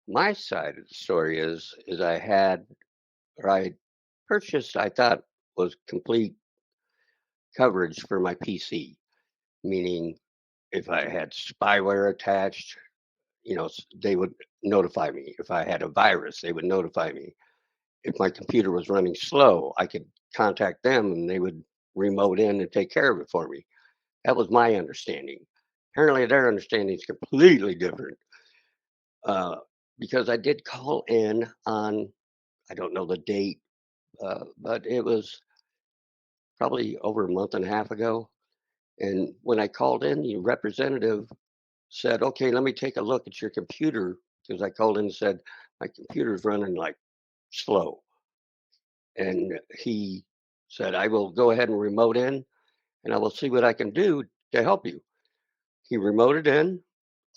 my side of the story is I had or I purchased, I thought was complete coverage for my PC, meaning if I had spyware attached, they would notify me. If I had a virus, they would notify me. If my computer was running slow, I could contact them and they would remote in and take care of it for me. That was my understanding. Apparently, their understanding is completely different. Uh, because I did call in on, I don't know the date, but it was probably over a month and a half ago. And when I called in, the representative said, "Okay, let me take a look at your computer," because I called in and said, "My computer's running like slow." And he said, "I will go ahead and remote in and I will see what I can do to help you." He remoted in,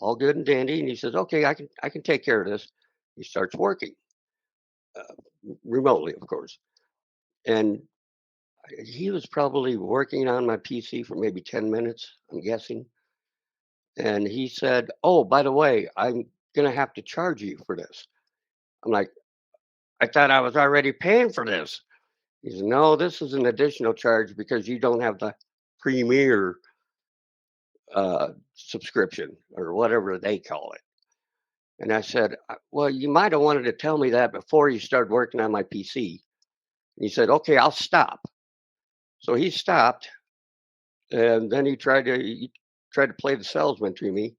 all good and dandy, and he says, "Okay, I can take care of this." He starts working remotely, of course, and he was probably working on my PC for maybe 10 minutes, I'm guessing. And he said, "Oh, by the way, I'm going to have to charge you for this." I'm like, "I thought I was already paying for this." He said, "No, this is an additional charge because you don't have the premier subscription or whatever they call it." And I said, "Well, you might have wanted to tell me that before you started working on my PC." And he said, "Okay, I'll stop." So he stopped, and then he tried to play the salesman to me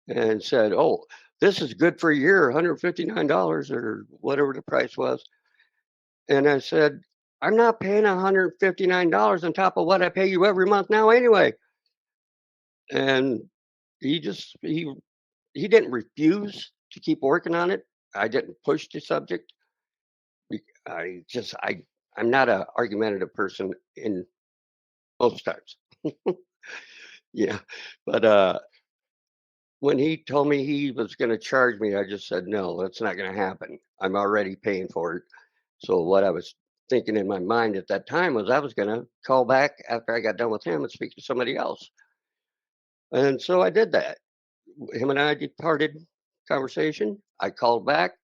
and said, "Oh, this is good for a year, $159 or whatever the price was." And I said, "I'm not paying $159 on top of what I pay you every month now anyway." And he didn't refuse to keep working on it. I didn't push the subject. I just I'm not a argumentative person in most times. Yeah. But when he told me he was going to charge me, I just said, "No, that's not going to happen. I'm already paying for it." So what I was thinking in my mind at that time was I was going to call back after I got done with him and speak to somebody else. And so I did that. Him and I departed conversation. I called back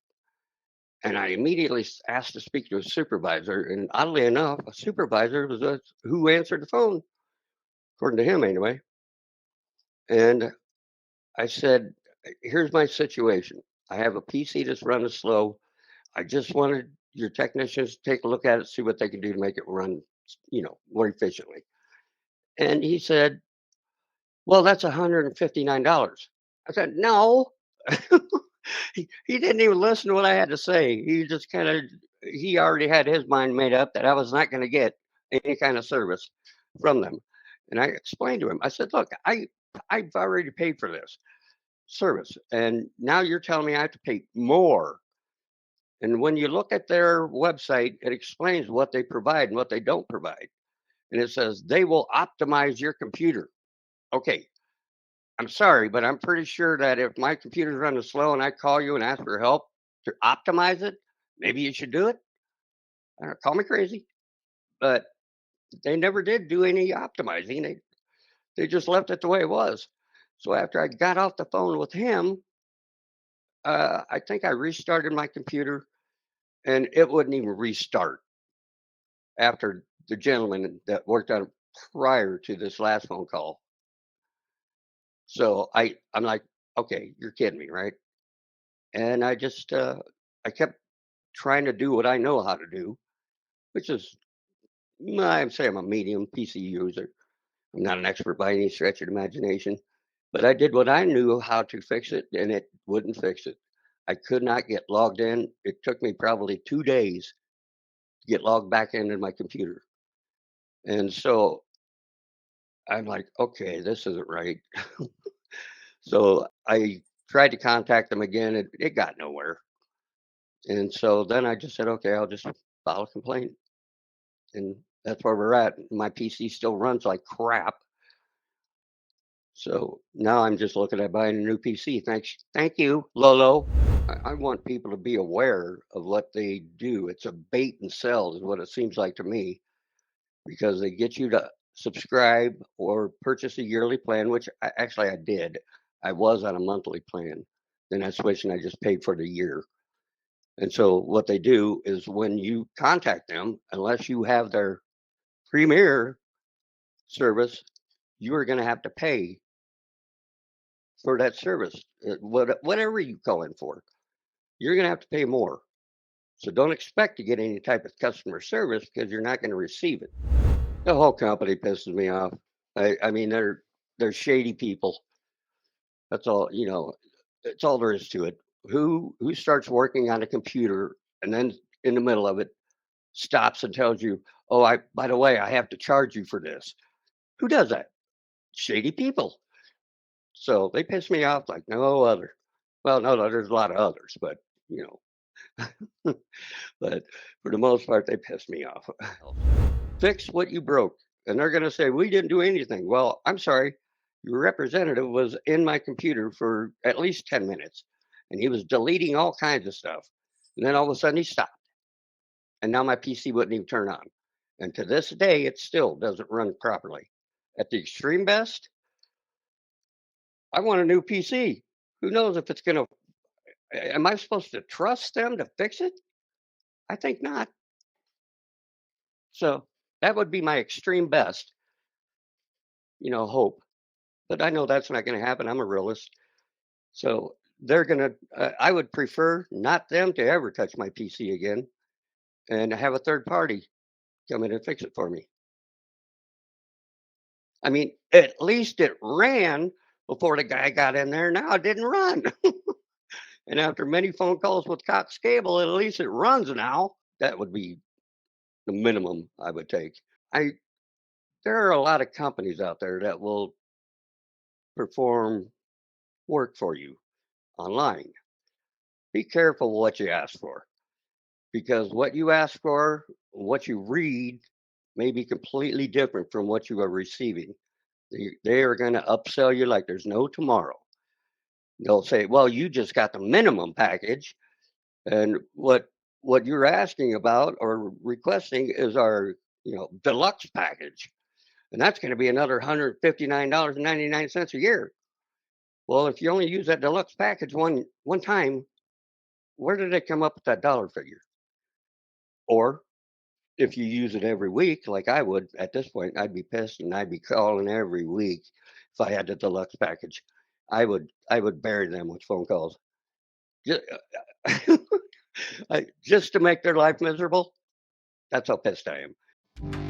and I immediately asked to speak to a supervisor. And oddly enough, a supervisor was who answered the phone, according to him anyway. And I said, "Here's my situation. I have a PC that's running slow. I just wanted your technicians to take a look at it, see what they can do to make it run, more efficiently." And he said, "Well, that's $159." I said, "No." He didn't even listen to what I had to say. He already had his mind made up that I was not going to get any kind of service from them. And I explained to him, I said, "Look, I've already paid for this service, and now you're telling me I have to pay more." And when you look at their website, it explains what they provide and what they don't provide. And it says they will optimize your computer. Okay, I'm sorry, but I'm pretty sure that if my computer's running slow and I call you and ask for help to optimize it, maybe you should do it. Call me crazy, but they never did do any optimizing. They just left it the way it was. So after I got off the phone with him, I think I restarted my computer and it wouldn't even restart after the gentleman that worked on it prior to this last phone call. So I'm like, "Okay, you're kidding me, right?" And I kept trying to do what I know how to do, which is I'd say I'm a medium PC user. I'm not an expert by any stretch of the imagination, but I did what I knew how to fix it, and it wouldn't fix it. I could not get logged in. It took me probably 2 days to get logged back into my computer. And so I'm like, "Okay, this isn't right." So I tried to contact them again. It got nowhere. And so then I just said, "Okay, I'll just file a complaint." And that's where we're at. My PC still runs like crap. So now I'm just looking at buying a new PC. Thank you, Lolo. I want people to be aware of what they do. It's a bait and sell, is what it seems like to me, because they get you to subscribe or purchase a yearly plan, which actually I did. I was on a monthly plan, Then I switched and I just paid for the year. And so what they do is when you contact them, unless you have their premier service, you are going to have to pay for that service. Whatever you call in for, you're going to have to pay more. So don't expect to get any type of customer service because you're not going to receive it. The whole company pisses me off. I mean, they're shady people. That's all, it's all there is to it. Who starts working on a computer and then in the middle of it stops and tells you, "Oh, I by the way, I have to charge you for this." Who does that? Shady people. So they piss me off like no other. Well, no, there's a lot of others, but you but for the most part, they piss me off. Fix what you broke. And they're going to say, we didn't do anything. Well, I'm sorry. Your representative was in my computer for at least 10 minutes and he was deleting all kinds of stuff. And then all of a sudden he stopped. And now my PC wouldn't even turn on. And to this day, it still doesn't run properly. At the extreme best, I want a new PC. Who knows if it's going to, am I supposed to trust them to fix it? I think not. So that would be my extreme best, hope. But I know that's not going to happen. I'm a realist. So they're gonna. I would prefer not them to ever touch my PC again, and have a third party come in and fix it for me. I mean, at least it ran before the guy got in there. Now it didn't run, and after many phone calls with Cox Cable, at least it runs now. That would be the minimum I would take. I There are a lot of companies out there that will perform work for you online. Be careful what you ask for because what you ask for, what you read, may be completely different from what you are receiving. They are going to upsell you like there's no tomorrow. They'll say, "Well, you just got the minimum package, and what you're asking about or requesting is our deluxe package, and that's going to be another $159.99 a year." Well, if you only use that deluxe package one time, where did they come up with that dollar figure? Or if you use it every week, like I would at this point, I'd be pissed and I'd be calling every week if I had the deluxe package. I would bury them with phone calls. Just, just to make their life miserable. That's how pissed I am.